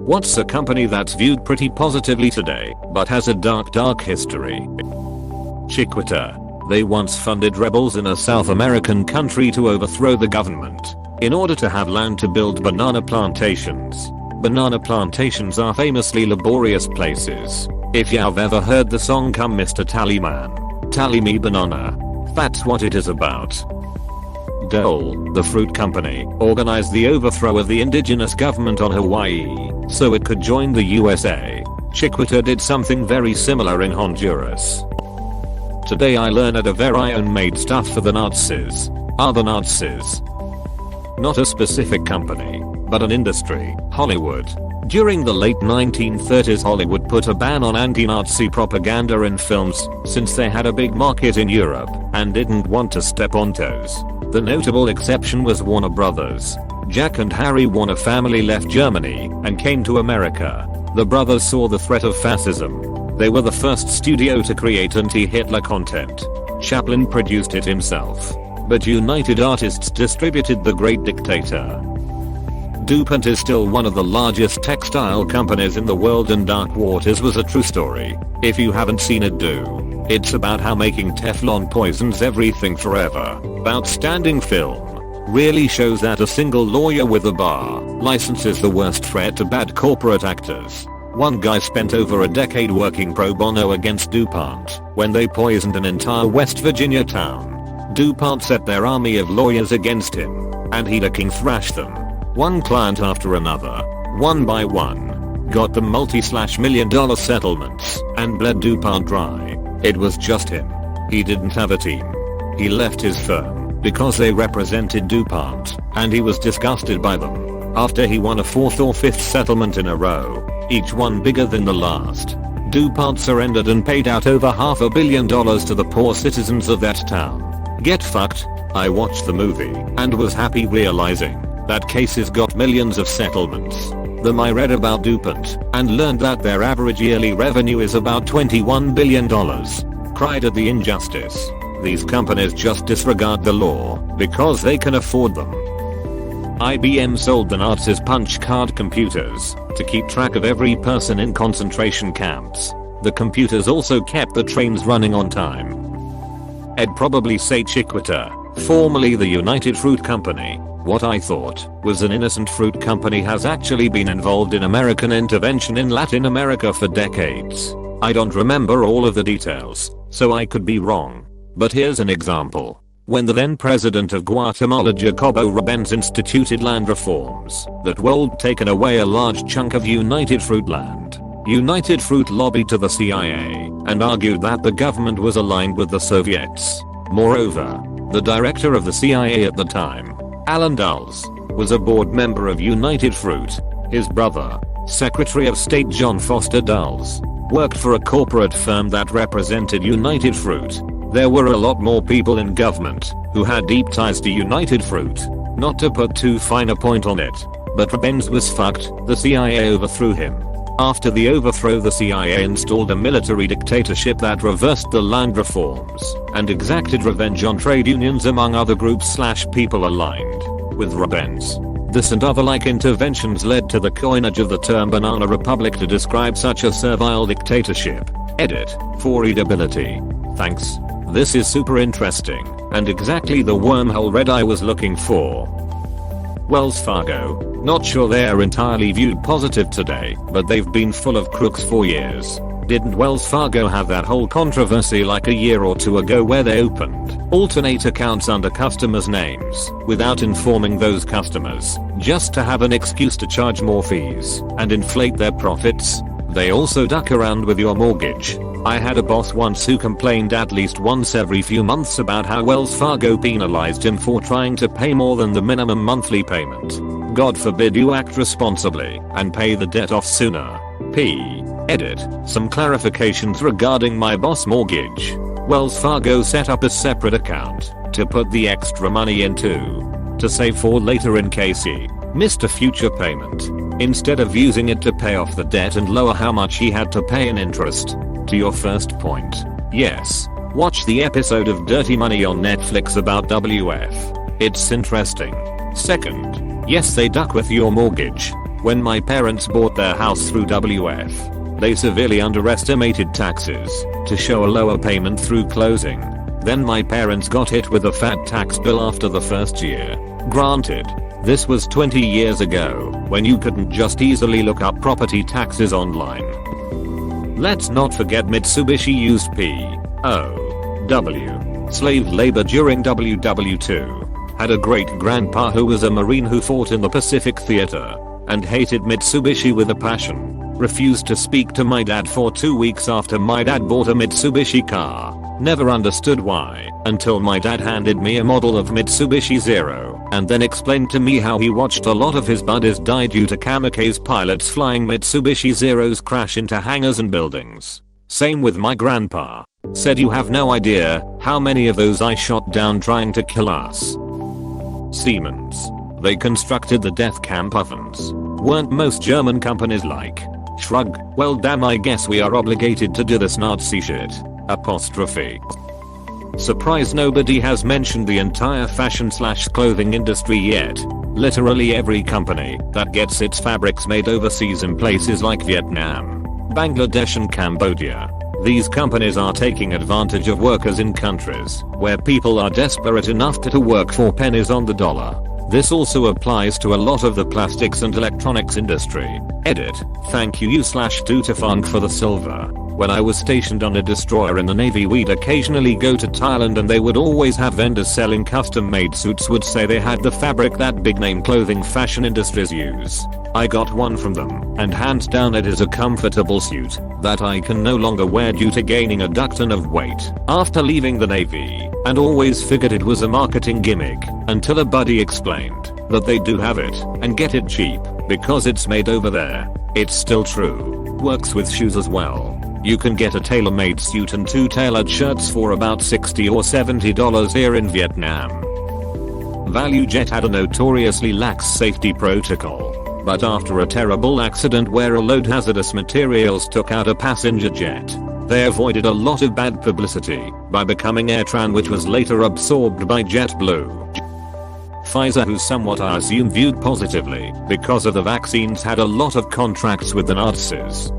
What's a company that's viewed pretty positively today, but has a dark history? Chiquita. They once funded rebels in a South American country to overthrow the government in order to have land to build banana plantations. Banana plantations are famously laborious places. If you've ever heard the song Come Mr. Tallyman, tally me banana, that's what it is about. Dole, the fruit company, organized the overthrow of the indigenous government on Hawaii so it could join the USA. Chiquita did something very similar in Honduras. Today I learned a very own made stuff for the Nazis. Are the Nazis not a specific company, but an industry? Hollywood. During the late 1930s, Hollywood put a ban on anti-Nazi propaganda in films since they had a big market in Europe and didn't want to step on toes. The notable exception was Warner Brothers. Jack and Harry Warner family left Germany and came to America. The brothers saw the threat of fascism. They were the first studio to create anti-Hitler content. Chaplin produced it himself, but United Artists distributed The Great Dictator. DuPont is still one of the largest textile companies in the world, and Dark Waters was a true story. If you haven't seen it, do. It's about how making Teflon poisons everything forever. Outstanding film. Really shows that a single lawyer with a bar license is the worst threat to bad corporate actors. One guy spent over a decade working pro bono against DuPont when they poisoned an entire West Virginia town. DuPont set their army of lawyers against him, and he fucking thrashed them. One client after another, one by one, got them multi-million-dollar settlements and bled DuPont dry. It was just him. He didn't have a team. He left his firm because they represented DuPont, and he was disgusted by them. After he won a 4th or 5th settlement in a row, each one bigger than the last, DuPont surrendered and paid out over $500 million to the poor citizens of that town. Get fucked. I watched the movie and was happy realizing that cases got millions of settlements. Then I read about DuPont and learned that their average yearly revenue is about $21 billion. Cried at the injustice. These companies just disregard the law because they can afford them. IBM sold the Nazis punch card computers to keep track of every person in concentration camps. The computers also kept the trains running on time. I'd probably say Chiquita, formerly the United Fruit Company, what I thought was an innocent fruit company, has actually been involved in American intervention in Latin America for decades. I don't remember all of the details, so I could be wrong. But here's an example. When the then president of Guatemala, Jacobo Arbenz, instituted land reforms that would taken away a large chunk of United Fruit land, United Fruit lobbied to the CIA and argued that the government was aligned with the Soviets. Moreover, the director of the CIA at the time, Alan Dulles, was a board member of United Fruit. His brother, Secretary of State John Foster Dulles, worked for a corporate firm that represented United Fruit. There were a lot more people in government who had deep ties to United Fruit. Not to put too fine a point on it, but Arbenz was fucked. The CIA overthrew him. After the overthrow, the CIA installed a military dictatorship that reversed the land reforms and exacted revenge on trade unions among other groups/people aligned with Arbenz. This and other like interventions led to the coinage of the term Banana Republic to describe such a servile dictatorship. Edit for readability. Thanks. This is super interesting and exactly the wormhole read I was looking for. Wells Fargo. Not sure they're entirely viewed positive today, but they've been full of crooks for years. Didn't Wells Fargo have that whole controversy like a year or two ago where they opened alternate accounts under customers' names without informing those customers, just to have an excuse to charge more fees and inflate their profits? They also duck around with your mortgage. I had a boss once who complained at least once every few months about how Wells Fargo penalized him for trying to pay more than the minimum monthly payment. God forbid you act responsibly and pay the debt off sooner. Edit. Some clarifications regarding my boss mortgage. Wells Fargo set up a separate account to put the extra money into to save for later in case he missed a future payment, instead of using it to pay off the debt and lower how much he had to pay in interest. To your first point, yes, watch the episode of Dirty Money on Netflix about WF. It's interesting. Second, yes, they duck with your mortgage. When my parents bought their house through WF, they severely underestimated taxes to show a lower payment through closing. Then my parents got hit with a fat tax bill after the first year. Granted, this was 20 years ago when you couldn't just easily look up property taxes online. Let's not forget Mitsubishi used POW slave labor during WW2. Had a great grandpa who was a Marine who fought in the Pacific Theater and hated Mitsubishi with a passion. Refused to speak to my dad for 2 weeks after my dad bought a Mitsubishi car. Never understood why until my dad handed me a model of Mitsubishi Zero and then explained to me how he watched a lot of his buddies die due to kamikaze pilots flying Mitsubishi Zeros crash into hangars and buildings. Same with my grandpa. Said you have no idea how many of those I shot down trying to kill us. Siemens. They constructed the death camp ovens. Weren't most German companies like? Shrug. Well damn, I guess we are obligated to do this Nazi shit. Apostrophe. Surprise, nobody has mentioned the entire fashion/clothing industry yet. Literally every company that gets its fabrics made overseas in places like Vietnam, Bangladesh and Cambodia. These companies are taking advantage of workers in countries where people are desperate enough to work for pennies on the dollar. This also applies to a lot of the plastics and electronics industry. Edit. Thank you /Tutafunk for the silver. When I was stationed on a destroyer in the Navy, we'd occasionally go to Thailand and they would always have vendors selling custom made suits. Would say they had the fabric that big name clothing fashion industries use. I got one from them and hands down it is a comfortable suit that I can no longer wear due to gaining a duck ton of weight after leaving the Navy, and always figured it was a marketing gimmick until a buddy explained that they do have it and get it cheap because it's made over there. It's still true. Works with shoes as well. You can get a tailor-made suit and 2 tailored shirts for about $60 or $70 here in Vietnam. ValueJet had a notoriously lax safety protocol, but after a terrible accident where a load hazardous materials took out a passenger jet, they avoided a lot of bad publicity by becoming AirTran, which was later absorbed by JetBlue. Pfizer, who somewhat I assume viewed positively because of the vaccines, had a lot of contracts with the Nazis.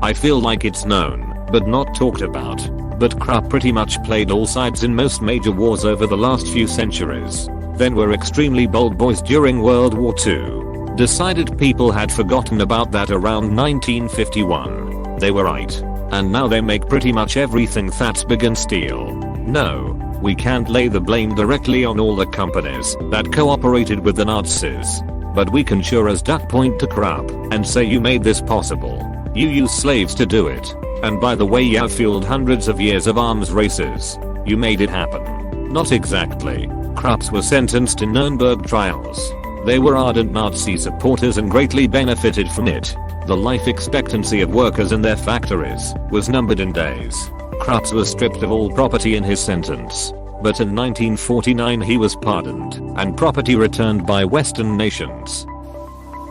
I feel like it's known, but not talked about. But Krupp pretty much played all sides in most major wars over the last few centuries. Then were extremely bold boys during World War II. Decided people had forgotten about that around 1951. They were right. And now they make pretty much everything that's big and steel. No, we can't lay the blame directly on all the companies that cooperated with the Nazis. But we can sure as duck point to Krupp and say you made this possible. You used slaves to do it. And by the way, you fueled hundreds of years of arms races. You made it happen. Not exactly. Krupps were sentenced in Nuremberg trials. They were ardent Nazi supporters and greatly benefited from it. The life expectancy of workers in their factories was numbered in days. Krupps was stripped of all property in his sentence. But in 1949 he was pardoned and property returned by Western nations.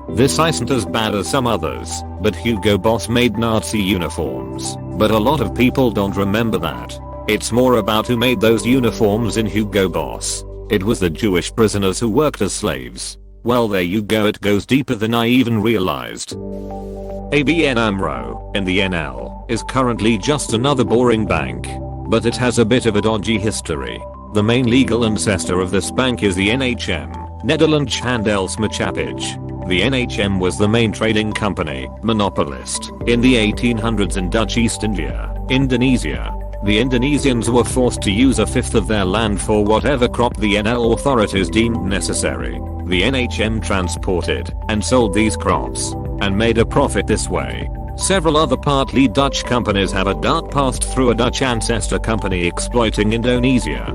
This isn't as bad as some others, but Hugo Boss made Nazi uniforms. But a lot of people don't remember that. It's more about who made those uniforms in Hugo Boss. It was the Jewish prisoners who worked as slaves. Well, there you go, it goes deeper than I even realized. ABN AMRO, in the NL, is currently just another boring bank. But it has a bit of a dodgy history. The main legal ancestor of this bank is the NHM, Nederlands Handelsmaatschappij. The NHM was the main trading company, monopolist, in the 1800s in Dutch East India, Indonesia. The Indonesians were forced to use a fifth of their land for whatever crop the NL authorities deemed necessary. The NHM transported and sold these crops and made a profit this way. Several other partly Dutch companies have a dark past through a Dutch ancestor company exploiting Indonesia.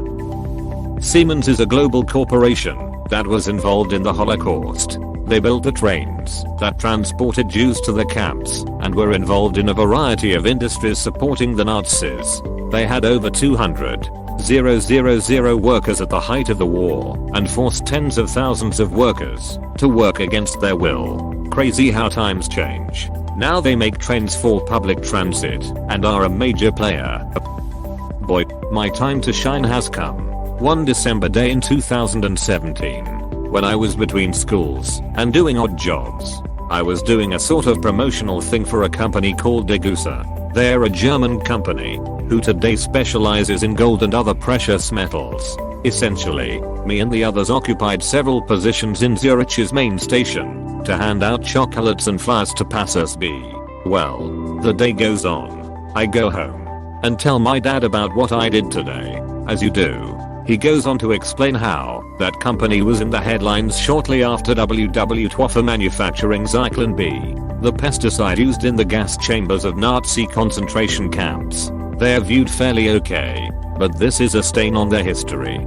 Siemens is a global corporation that was involved in the Holocaust. They built the trains that transported Jews to the camps and were involved in a variety of industries supporting the Nazis. They had over 200,000 workers at the height of the war and forced tens of thousands of workers to work against their will. Crazy how times change. Now they make trains for public transit and are a major player. Boy, my time to shine has come. One December day in 2017. when I was between schools and doing odd jobs. I was doing a sort of promotional thing for a company called Degussa. They're a German company who today specializes in gold and other precious metals. Essentially, me and the others occupied several positions in Zurich's main station to hand out chocolates and flowers to passers-by. Well, the day goes on. I go home and tell my dad about what I did today. As you do. He goes on to explain how that company was in the headlines shortly after WW12 manufacturing Zyklon B, the pesticide used in the gas chambers of Nazi concentration camps. They're viewed fairly okay, but this is a stain on their history.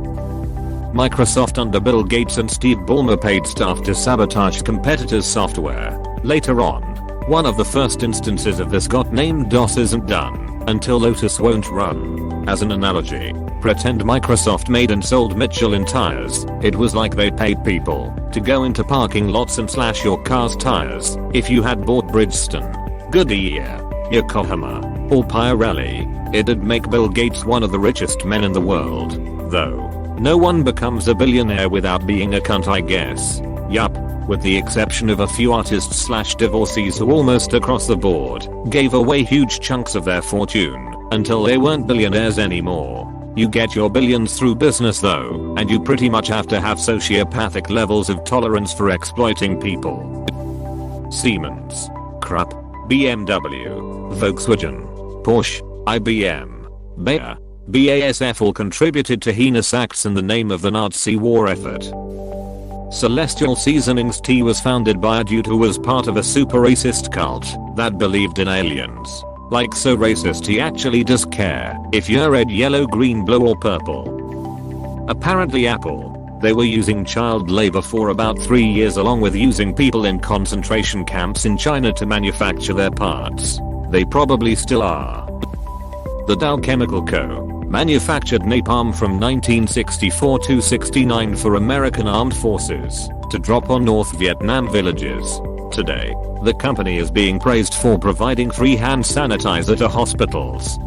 Microsoft under Bill Gates and Steve Ballmer paid staff to sabotage competitors' software. Later on, one of the first instances of this got named DOS isn't done until Lotus won't run. As an analogy, pretend Microsoft made and sold Michelin tires. It was like they paid people to go into parking lots and slash your car's tires. If you had bought Bridgestone, Goodyear, Yokohama, or Pirelli, it'd make Bill Gates one of the richest men in the world. Though, no one becomes a billionaire without being a cunt, I guess. Yup, with the exception of a few artists/divorcees who almost across the board gave away huge chunks of their fortune until they weren't billionaires anymore. You get your billions through business though, and you pretty much have to have sociopathic levels of tolerance for exploiting people. Siemens, Krupp, BMW, Volkswagen, Porsche, IBM, Bayer, BASF all contributed to heinous acts in the name of the Nazi war effort. Celestial Seasonings Tea was founded by a dude who was part of a super racist cult that believed in aliens. Like so racist he actually does care if you're red, yellow, green, blue or purple. Apparently Apple, they were using child labor for about 3 years along with using people in concentration camps in China to manufacture their parts. They probably still are. The Dow Chemical Co. manufactured napalm from 1964 to 69 for American armed forces to drop on North Vietnam villages. Today, the company is being praised for providing free hand sanitizer to hospitals.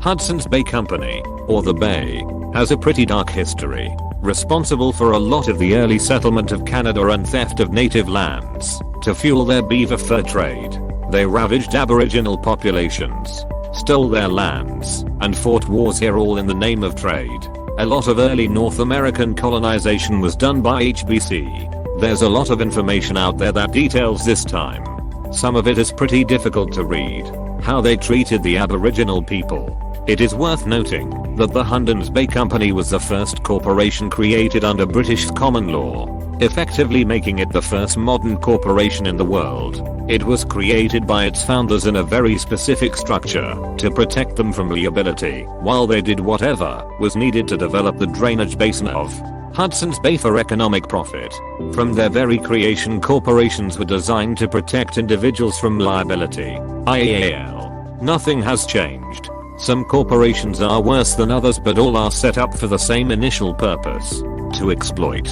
Hudson's Bay Company, or the Bay, has a pretty dark history, responsible for a lot of the early settlement of Canada and theft of native lands to fuel their beaver fur trade. They ravaged Aboriginal populations, stole their lands, and fought wars here all in the name of trade. A lot of early North American colonization was done by HBC. There's a lot of information out there that details this time. Some of it is pretty difficult to read. How they treated the Aboriginal people. It is worth noting that the Hudson's Bay Company was the first corporation created under British common law, effectively making it the first modern corporation in the world. It was created by its founders in a very specific structure to protect them from liability while they did whatever was needed to develop the drainage basin of Hudson's Bay for economic profit. From their very creation, corporations were designed to protect individuals from liability. IAL. Nothing has changed. Some corporations are worse than others, but all are set up for the same initial purpose: to exploit.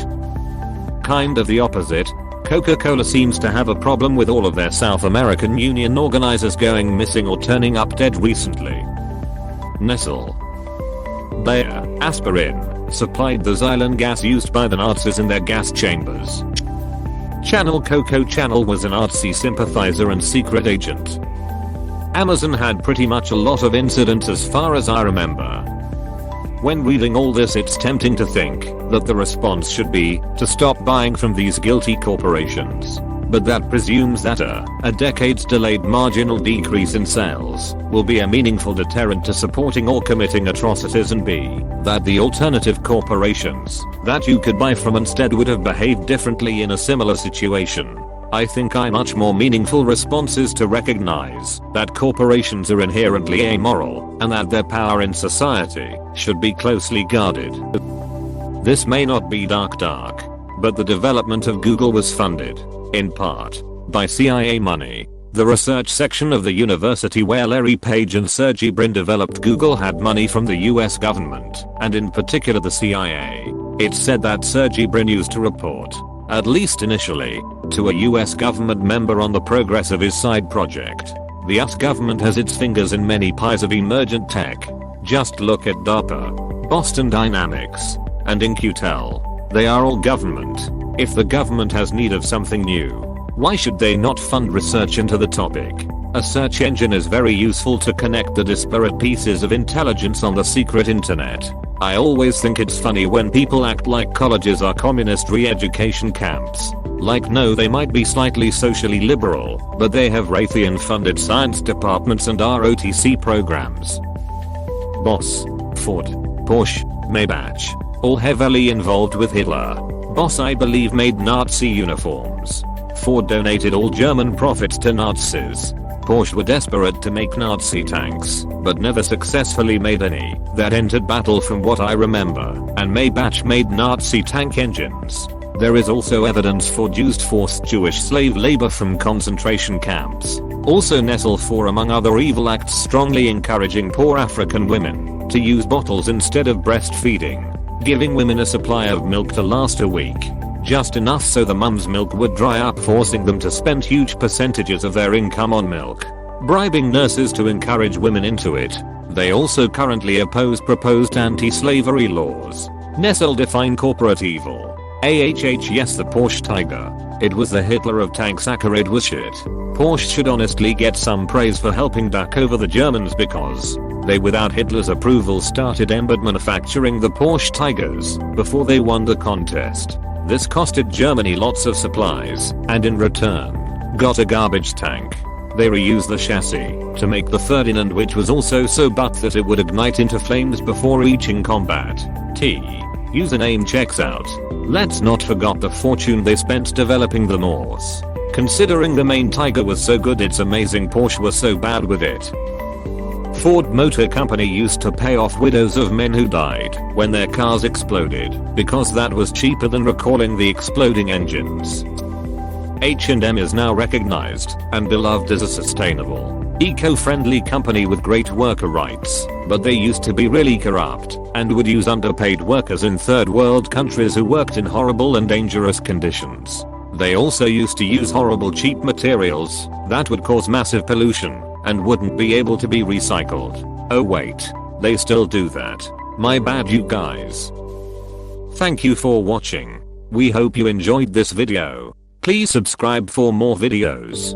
Kind of the opposite. Coca-Cola seems to have a problem with all of their South American union organizers going missing or turning up dead recently. Nestle, Bayer, aspirin, supplied the xylene gas used by the Nazis in their gas chambers. Channel Coco Channel was a Nazi sympathizer and secret agent. Amazon had pretty much a lot of incidents as far as I remember. When reading all this, it's tempting to think that the response should be to stop buying from these guilty corporations. But that presumes that a decade's delayed marginal decrease in sales will be a meaningful deterrent to supporting or committing atrocities, and b, that the alternative corporations that you could buy from instead would have behaved differently in a similar situation. I think much more meaningful response is to recognize that corporations are inherently amoral and that their power in society should be closely guarded. This may not be dark, but the development of Google was funded, in part, by CIA money. The research section of the university where Larry Page and Sergey Brin developed Google had money from the US government, and in particular the CIA. It's said that Sergey Brin used to report, at least initially, to a US government member on the progress of his side project. The US government has its fingers in many pies of emergent tech. Just look at DARPA, Boston Dynamics, and InQtel. They are all government. If the government has need of something new, why should they not fund research into the topic? A search engine is very useful to connect the disparate pieces of intelligence on the secret internet. I always think it's funny when people act like colleges are communist re-education camps. Like no, they might be slightly socially liberal, but they have Raytheon funded science departments and ROTC programs. Boss, Ford, Porsche, Maybach, all heavily involved with Hitler. Boss I believe made Nazi uniforms. Ford donated all German profits to Nazis. Porsche were desperate to make Nazi tanks, but never successfully made any that entered battle from what I remember, and Maybach made Nazi tank engines. There is also evidence Ford used forced Jewish slave labor from concentration camps. Also Nestle for among other evil acts strongly encouraging poor African women to use bottles instead of breastfeeding, giving women a supply of milk to last a week. Just enough so the mum's milk would dry up, forcing them to spend huge percentages of their income on milk. Bribing nurses to encourage women into it. They also currently oppose proposed anti-slavery laws. Nestle define corporate evil. Yes, the Porsche Tiger. It was the Hitler of tanks. Askreddit was shit. Porsche should honestly get some praise for helping duck over the Germans because they without Hitler's approval started embed manufacturing the Porsche Tigers before they won the contest. This costed Germany lots of supplies, and in return, got a garbage tank. They reused the chassis to make the Ferdinand, which was also so butt that it would ignite into flames before reaching combat. Username checks out. Let's not forget the fortune they spent developing the Norse. Considering the main Tiger was so good, it's amazing Porsche was so bad with it. Ford Motor Company used to pay off widows of men who died when their cars exploded because that was cheaper than recalling the exploding engines. H&M is now recognized and beloved as a sustainable, eco-friendly company with great worker rights, but they used to be really corrupt and would use underpaid workers in third world countries who worked in horrible and dangerous conditions. They also used to use horrible cheap materials that would cause massive pollution and wouldn't be able to be recycled. Oh wait, they still do that. My bad you guys. Thank you for watching. We hope you enjoyed this video. Please subscribe for more videos.